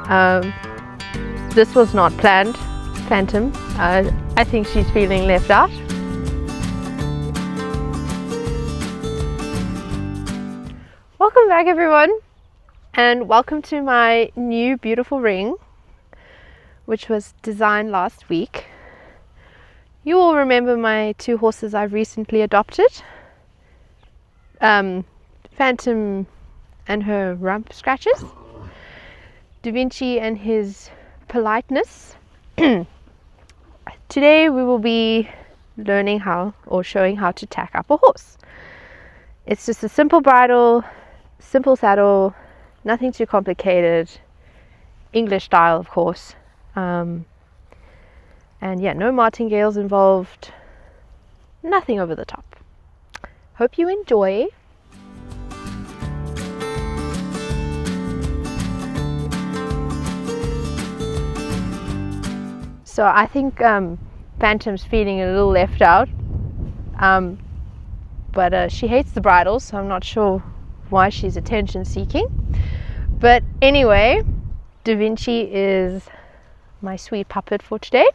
This was not planned, Phantom. I think she's feeling left out. Welcome back, everyone, and welcome to my new beautiful ring, which was designed last week. You all remember my two horses I've recently adopted, Phantom and her rump scratches, Da Vinci and his politeness. Today we will be learning how, or showing how to tack up a horse. It's just a simple bridle, simple saddle, nothing too complicated, English style of course. And yeah, no martingales involved, nothing over the top. Hope you enjoy. So I think Phantom's feeling a little left out, but she hates the bridle, so I'm not sure why she's attention seeking. But anyway, Da Vinci is my sweet puppet for today.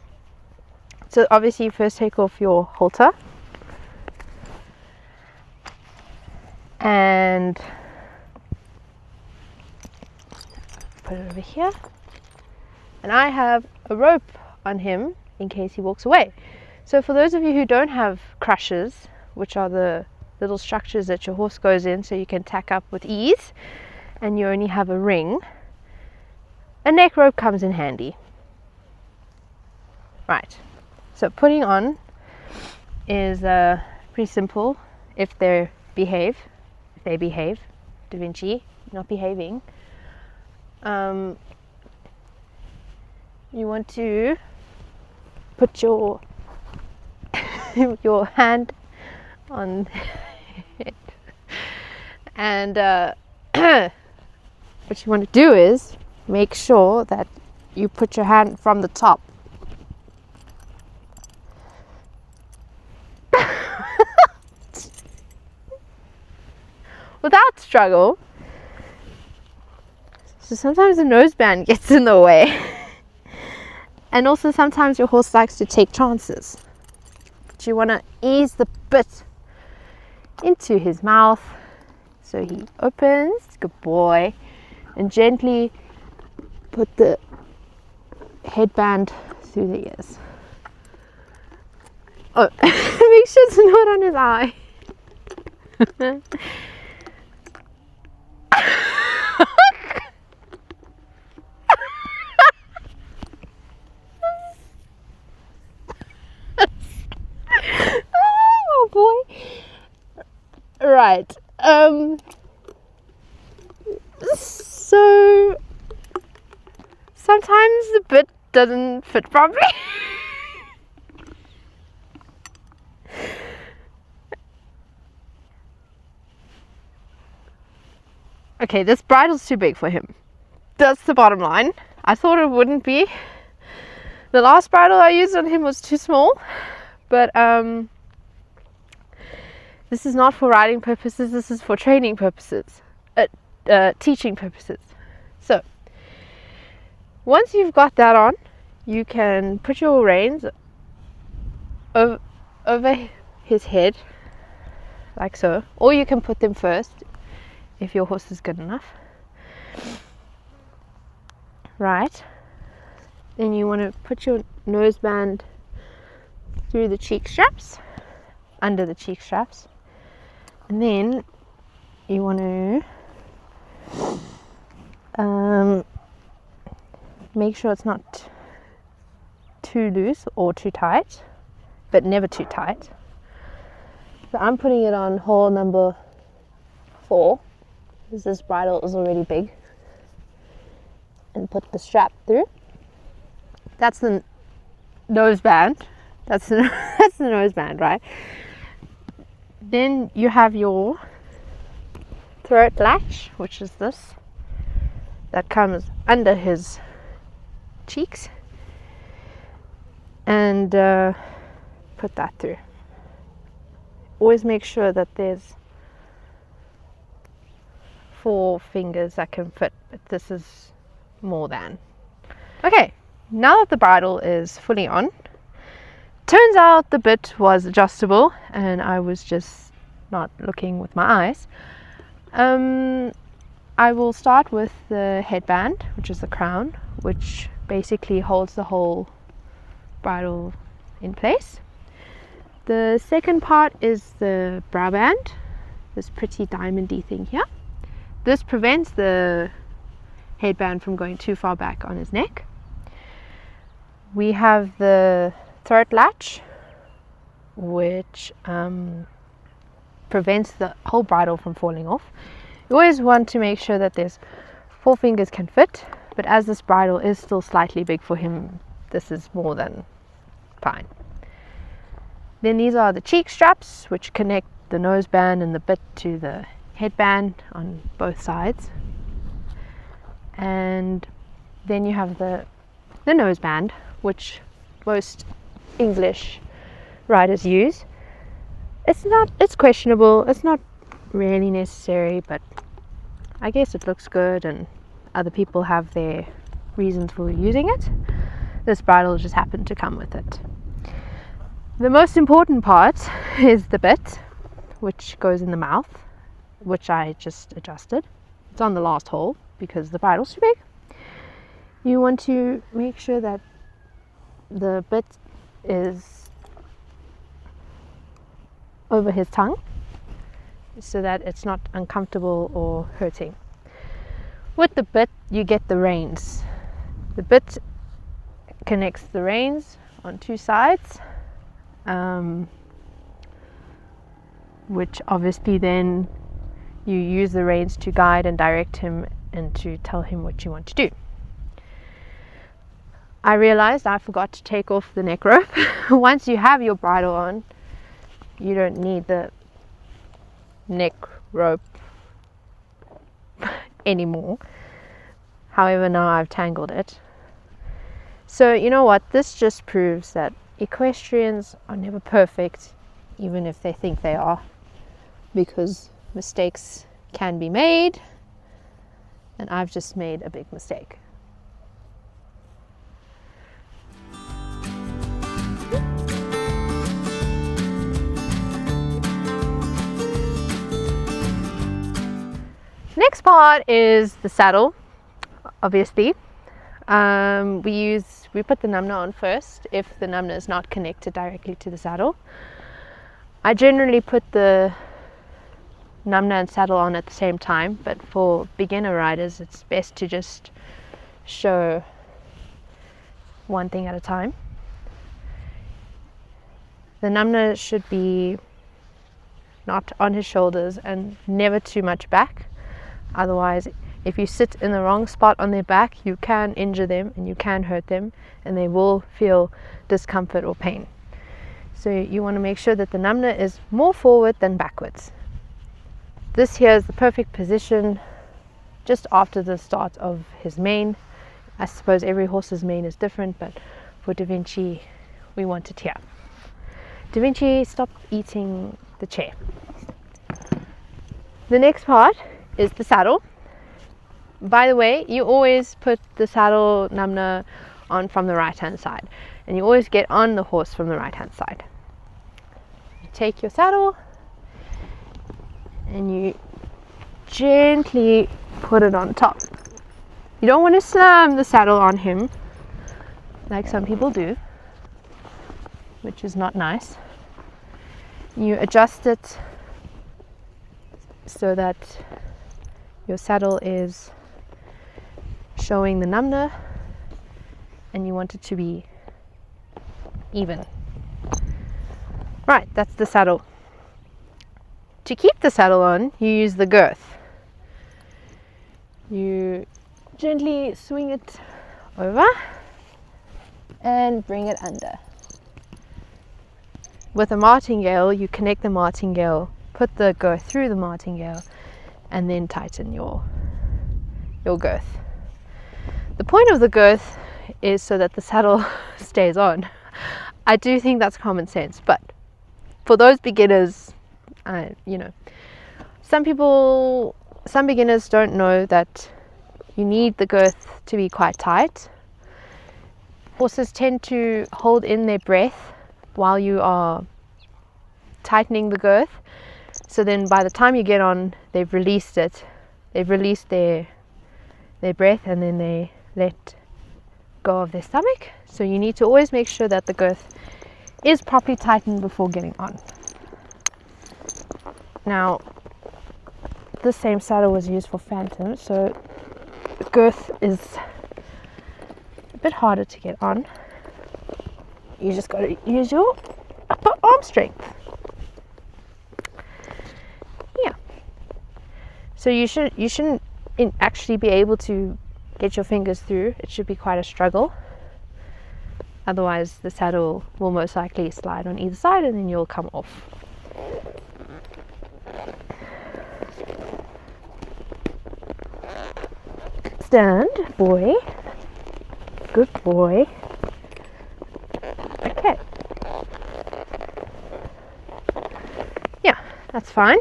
So obviously you first take off your halter and put it over here, and I have a rope on him in case he walks away. So for those of you who don't have crushes, which are the little structures that your horse goes in so you can tack up with ease, and you only have a ring, a neck rope comes in handy. Right, so putting on is pretty simple if they behave. Da Vinci, not behaving. You want to put your your hand on it, and what you want to do is make sure that you put your hand from the top. Without struggle. So sometimes the noseband gets in the way. And also sometimes your horse likes to take chances. But you want to ease the bit into his mouth. So he opens, good boy, and gently put the headband through the ears. Oh, make sure it's not on his eye. Oh boy. Right. So sometimes the bit doesn't fit properly. Okay, this bridle's too big for him. That's the bottom line. I thought it wouldn't be. The last bridle I used on him was too small, but this is not for riding purposes, this is for training purposes, teaching purposes. So, once you've got that on, you can put your reins over his head, like so, or you can put them first, if your horse is good enough. Right. Then you want to put your noseband through the cheek straps, under the cheek straps, and then you want to make sure it's not too loose or too tight, but never too tight. So I'm putting it on hole number 4, because this bridle is already big, and put the strap through. That's the noseband. That's the noseband, right? Then you have your throat latch, which is this, that comes under his cheeks, and put that through. Always make sure that there's 4 fingers that can fit, but this is more than. Okay, now that the bridle is fully on, turns out the bit was adjustable and I was just not looking with my eyes. I will start with the headband, which is the crown, which basically holds the whole bridle in place. The second part is the brow band, this pretty diamondy thing here. This prevents the headband from going too far back on his neck. We have the throat latch, which prevents the whole bridle from falling off. You always want to make sure that there's 4 fingers can fit, but as this bridle is still slightly big for him, this is more than fine. Then these are the cheek straps, which connect the noseband and the bit to the headband on both sides. And then you have the noseband, which most English riders use. It's questionable, it's not really necessary, but I guess it looks good and other people have their reasons for using it. This bridle just happened to come with it. The most important part is the bit, which goes in the mouth, which I just adjusted. It's on the last hole because the bridle's too big. You want to make sure that the bit is over his tongue so that it's not uncomfortable or hurting. With the bit, you get the reins. The bit connects the reins on 2 sides, which obviously then you use the reins to guide and direct him and to tell him what you want to do. I realized I forgot to take off the neck rope. Once you have your bridle on, you don't need the neck rope anymore. However, now I've tangled it. So you know what, this just proves that equestrians are never perfect, even if they think they are, because mistakes can be made, and I've just made a big mistake. Next part is the saddle, obviously. We put the numnah on first if the numnah is not connected directly to the saddle. I generally put the numnah and saddle on at the same time, but for beginner riders it's best to just show one thing at a time. The numnah should be not on his shoulders and never too much back. Otherwise, if you sit in the wrong spot on their back, you can injure them and you can hurt them, and they will feel discomfort or pain. So you want to make sure that the numnah is more forward than backwards. This here is the perfect position just after the start of his mane. I suppose every horse's mane is different, but for Da Vinci, we want it here. Da Vinci, stop eating the chair. The next part is the saddle. By the way, you always put the saddle numnah on from the right hand side, and you always get on the horse from the right hand side. You take your saddle and you gently put it on top. You don't want to slam the saddle on him like some people do, which is not nice. You adjust it so that your saddle is showing the numnah and you want it to be even. Right, that's the saddle. To keep the saddle on, you use the girth. You gently swing it over and bring it under. With a martingale, you connect the martingale, put the girth through the martingale, and then tighten your girth. The point of the girth is so that the saddle stays on. I do think that's common sense, but for those beginners, some beginners don't know that you need the girth to be quite tight. Horses tend to hold in their breath while you are tightening the girth, so then by the time you get on, they've released it. They've released their breath, and then they let go of their stomach. So you need to always make sure that the girth is properly tightened before getting on. Now, this same saddle was used for Phantom, so the girth is a bit harder to get on. You just got to use your upper arm strength. Yeah. So you shouldn't actually be able to get your fingers through. It should be quite a struggle. Otherwise, the saddle will most likely slide on either side, and then you'll come off. Stand, boy. Good boy. Okay. Yeah, that's fine.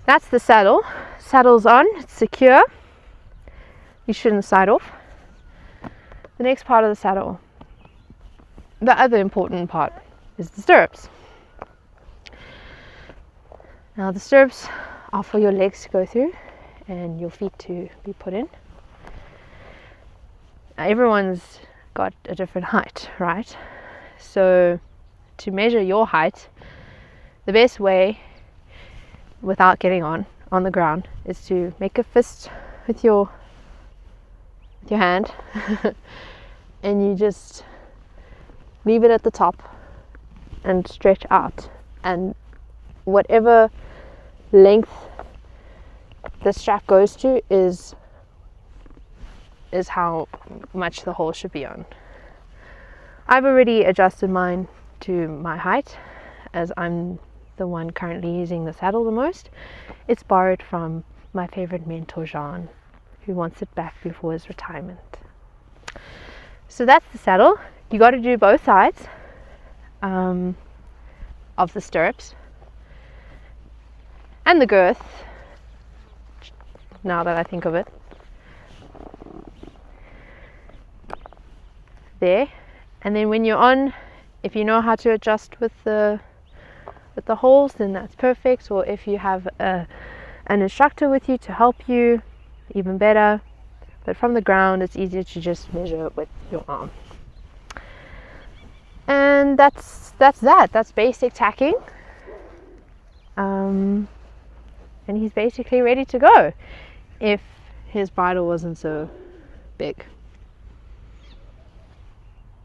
That's the saddle. Saddle's on, it's secure. You shouldn't side off. The next part of the saddle, the other important part, is the stirrups. Now the stirrups are for your legs to go through and your feet to be put in. Now, everyone's got a different height, right? So to measure your height, the best way without getting on the ground is to make a fist with your hand and you just leave it at the top and stretch out, and whatever length the strap goes to is how much the hole should be on. I've already adjusted mine to my height, as I'm the one currently using the saddle the most. It's borrowed from my favorite mentor, Jean, who wants it back before his retirement. So that's the saddle. You got to do both sides of the stirrups and the girth, now that I think of it. There. And then when you're on, if you know how to adjust with the holes, then that's perfect. Or if you have an instructor with you to help you, even better. But from the ground, it's easier to just measure with your arm. And that's that. That's basic tacking. And he's basically ready to go if his bridle wasn't so big.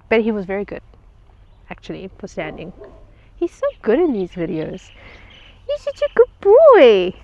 But he was very good, actually, for standing. He's so good in these videos. He's such a good boy.